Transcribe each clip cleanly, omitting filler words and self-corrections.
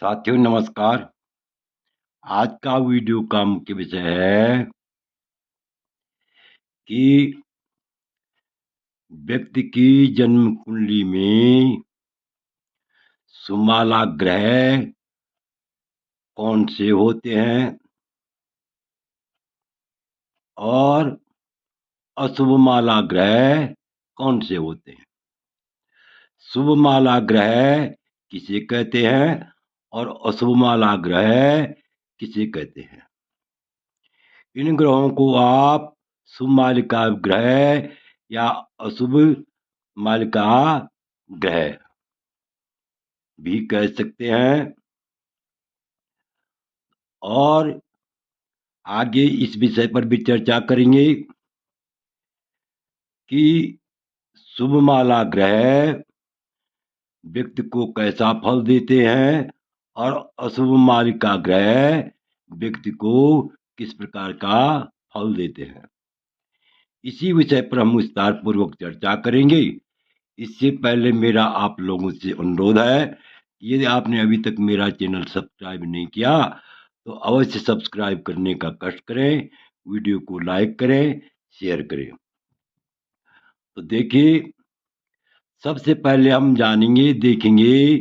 साथियों नमस्कार। आज का वीडियो का मुख्य विषय है कि व्यक्ति की जन्म कुंडली में सुमाला ग्रह कौन से होते हैं और अशुभ माला ग्रह कौन से होते हैं। शुभ माला ग्रह किसे कहते हैं और अशुभ माला ग्रह किसे कहते हैं। इन ग्रहों को आप शुभ मालिका ग्रह या अशुभ मालिका ग्रह भी कह सकते हैं। और आगे इस विषय पर भी चर्चा करेंगे कि शुभ माला ग्रह व्यक्ति को कैसा फल देते हैं और अशुभ मालिका ग्रह व्यक्ति को किस प्रकार का फल देते हैं। इसी विषय पर हम विस्तार पूर्वक चर्चा करेंगे। इससे पहले मेरा आप लोगों से अनुरोध है, यदि आपने अभी तक मेरा चैनल सब्सक्राइब नहीं किया तो अवश्य सब्सक्राइब करने का कष्ट करें, वीडियो को लाइक करें, शेयर करें। तो देखिए, सबसे पहले हम जानेंगे देखेंगे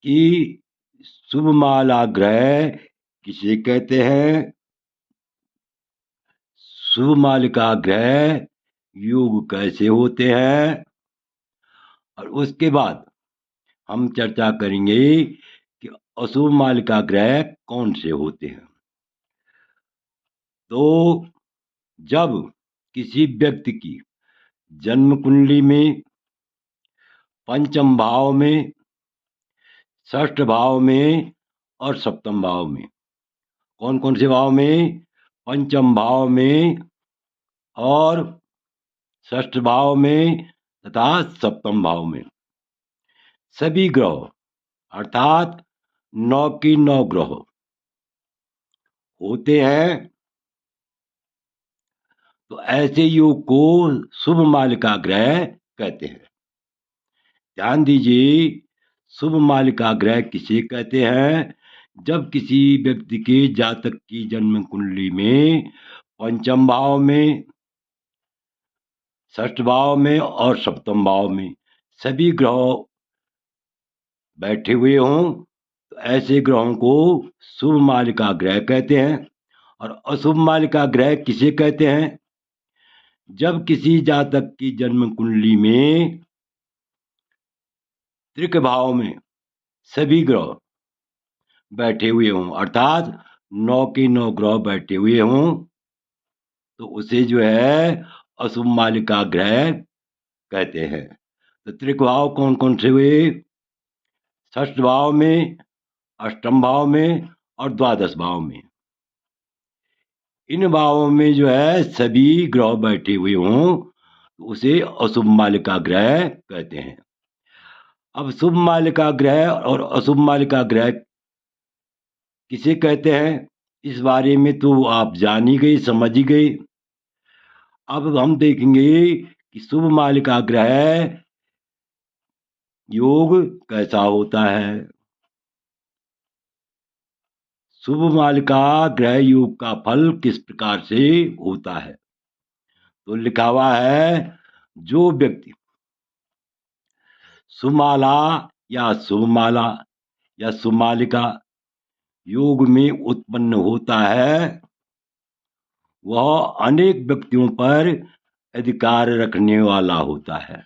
कि शुभ माला ग्रह किसे कहते हैं, शुभ मालिका ग्रह योग कैसे होते हैं, और उसके बाद हम चर्चा करेंगे कि अशुभ मालिका ग्रह कौन से होते हैं। तो जब किसी व्यक्ति की जन्म कुंडली में पंचम भाव में, षष्ठ भाव में और सप्तम भाव में, कौन कौन से भाव में, पंचम भाव में और षष्ठ भाव में तथा सप्तम भाव में सभी ग्रह अर्थात 9 की 9 ग्रह होते हैं, तो ऐसे योग को शुभ मालिका ग्रह कहते हैं। ध्यान दीजिए, शुभ मालिका ग्रह किसे कहते हैं, जब किसी व्यक्ति के जातक की जन्म कुंडली में पंचम भाव में, षष्ठ भाव में और सप्तम भाव में सभी ग्रह बैठे हुए हों, तो ऐसे ग्रहों को शुभ मालिका ग्रह कहते हैं। और अशुभ मालिका ग्रह किसे कहते हैं, जब किसी जातक की जन्म कुंडली में त्रिक भाव में सभी ग्रह बैठे हुए हों, अर्थात 9 के 9 ग्रह बैठे हुए हों, तो उसे जो है अशुभ मालिका ग्रह कहते हैं। तो त्रिक भाव कौन कौन से हुए, षष्ठ भाव में, अष्टम भाव में और द्वादश भाव में। इन भावों में जो है सभी ग्रह बैठे हुए हों, तो उसे अशुभ मालिका ग्रह कहते हैं। अब शुभ मालिका ग्रह और अशुभ मालिका ग्रह किसे कहते हैं, इस बारे में तो आप जान ही गए, समझ ही गए। अब हम देखेंगे कि शुभ मालिका ग्रह योग कैसा होता है। शुभ मालिका ग्रह योग का फल किस प्रकार से होता है, तो लिखा हुआ है, जो व्यक्ति सुमाला या शुभमाला या सुमालिका योग में उत्पन्न होता है, वह अनेक व्यक्तियों पर अधिकार रखने वाला होता है,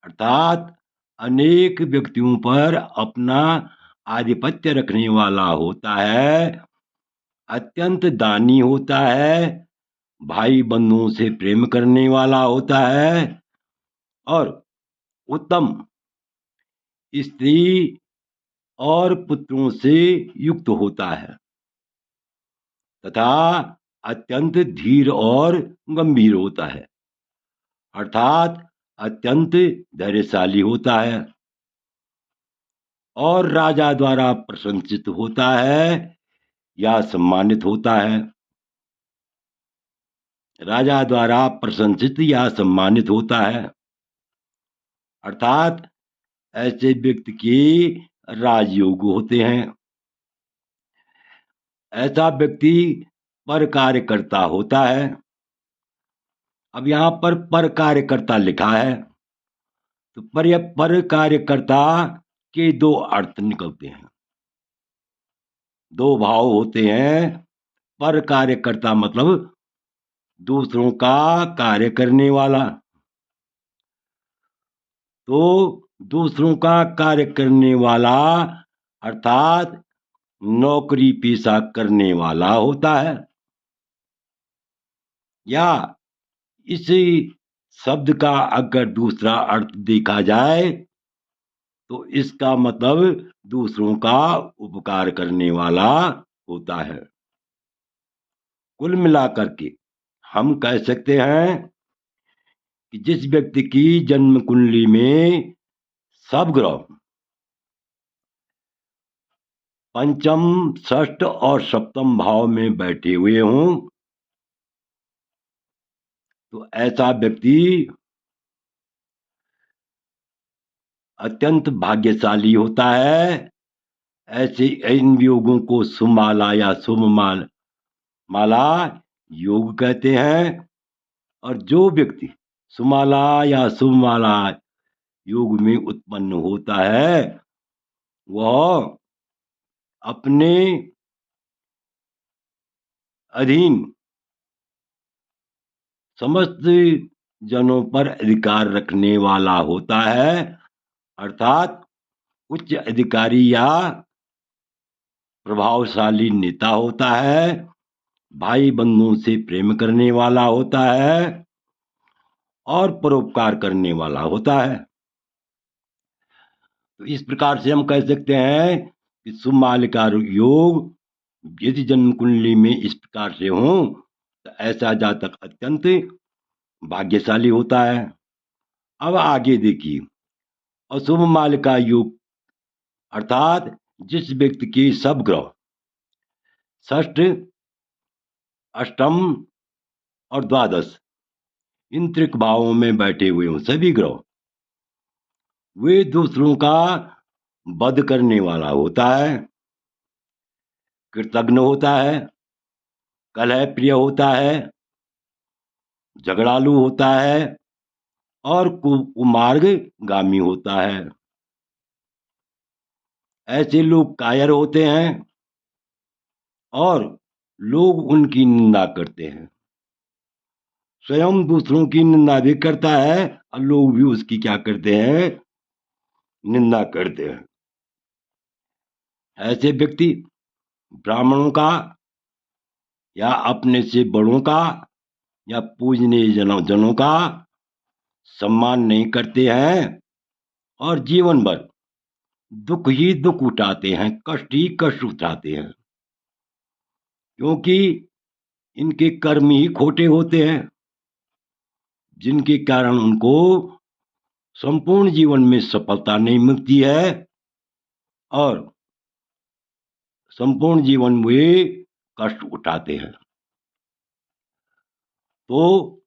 अर्थात अनेक व्यक्तियों पर अपना आधिपत्य रखने वाला होता है, अत्यंत दानी होता है, भाई बंधुओं से प्रेम करने वाला होता है और उत्तम स्त्री और पुत्रों से युक्त होता है तथा अत्यंत धीर और गंभीर होता है, अर्थात अत्यंत धैर्यशाली होता है और राजा द्वारा प्रशंसित होता है या सम्मानित होता है। राजा द्वारा प्रशंसित या सम्मानित होता है, अर्थात ऐसे व्यक्ति के राजयोग होते हैं। ऐसा व्यक्ति पर कार्यकर्ता होता है। अब यहाँ पर कार्यकर्ता लिखा है, तो पर कार्यकर्ता के दो अर्थ निकलते हैं, दो भाव होते हैं। पर कार्यकर्ता मतलब दूसरों का कार्य करने वाला, तो दूसरों का कार्य करने वाला अर्थात नौकरी पेशा करने वाला होता है। या इसी शब्द का अगर दूसरा अर्थ देखा जाए तो इसका मतलब दूसरों का उपकार करने वाला होता है। कुल मिलाकर के हम कह सकते हैं कि जिस व्यक्ति की जन्म कुंडली में सब ग्रह पंचम, षष्ठ और सप्तम भाव में बैठे हुए हों, तो ऐसा व्यक्ति अत्यंत भाग्यशाली होता है। ऐसे इन योगों को सुमाला या माला योग कहते हैं। और जो व्यक्ति सुमाला या सुमाला योग में उत्पन्न होता है वह अपने अधीन समस्त जनों पर अधिकार रखने वाला होता है, अर्थात उच्च अधिकारी या प्रभावशाली नेता होता है, भाई बंधुओं से प्रेम करने वाला होता है और परोपकार करने वाला होता है। तो इस प्रकार से हम कह सकते हैं कि शुभ मालिका योग यदि जन्म कुंडली में इस प्रकार से हो तो ऐसा जातक अत्यंत भाग्यशाली होता है। अब आगे देखिए, अशुभ मालिका योग अर्थात जिस व्यक्ति के सब ग्रह षष्ठ, अष्टम और द्वादश इन त्रिक भावों में बैठे हुए हों सभी ग्रह, वे दूसरों का वध करने वाला होता है, कृतघ्न होता है, कलह प्रिय होता है, झगड़ालू होता है और कुमार्गगामी होता है। ऐसे लोग कायर होते हैं और लोग उनकी निंदा करते हैं। स्वयं दूसरों की निंदा भी करता है और लोग भी उसकी क्या करते हैं, निंदा करते हैं। ऐसे व्यक्ति ब्राह्मणों का या अपने से बड़ों का या पूजनीय जनों का सम्मान नहीं करते हैं और जीवन भर दुख ही दुख उठाते हैं, कष्ट ही कष्ट उठाते हैं, क्योंकि इनके कर्म ही खोटे होते हैं, जिनके कारण उनको संपूर्ण जीवन में सफलता नहीं मिलती है और संपूर्ण जीवन में वे कष्ट उठाते हैं। तो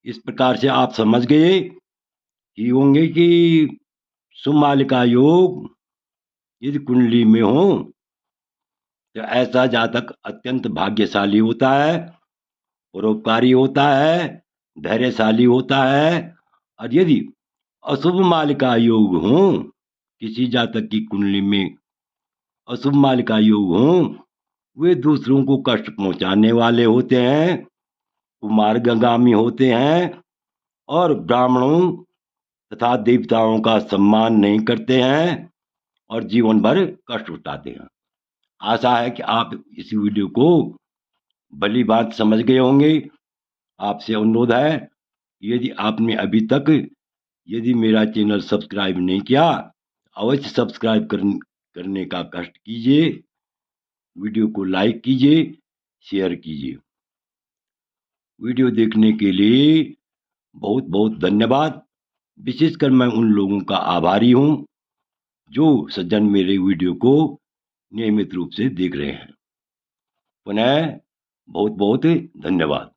इस प्रकार से आप समझ गए कि होंगे कि शुभ मालिका योग यदि कुंडली में हो तो ऐसा जातक अत्यंत भाग्यशाली होता है, परोपकारी होता है, धैर्यशाली होता है। और यदि अशुभ मालिका योग हो, किसी जातक की कुंडली में अशुभ मालिका योग हो, वे दूसरों को कष्ट पहुंचाने वाले होते हैं, कुमार्गगामी होते हैं और ब्राह्मणों तथा देवताओं का सम्मान नहीं करते हैं और जीवन भर कष्ट उठाते हैं। आशा है कि आप इस वीडियो को भली बात समझ गए होंगे। आपसे अनुरोध है, यदि आपने अभी तक यदि मेरा चैनल सब्सक्राइब नहीं किया, अवश्य सब्सक्राइब करने का कष्ट कीजिए, वीडियो को लाइक कीजिए, शेयर कीजिए। वीडियो देखने के लिए बहुत बहुत धन्यवाद। विशेषकर मैं उन लोगों का आभारी हूँ जो सज्जन मेरे वीडियो को नियमित रूप से देख रहे हैं। पुनः बहुत बहुत धन्यवाद।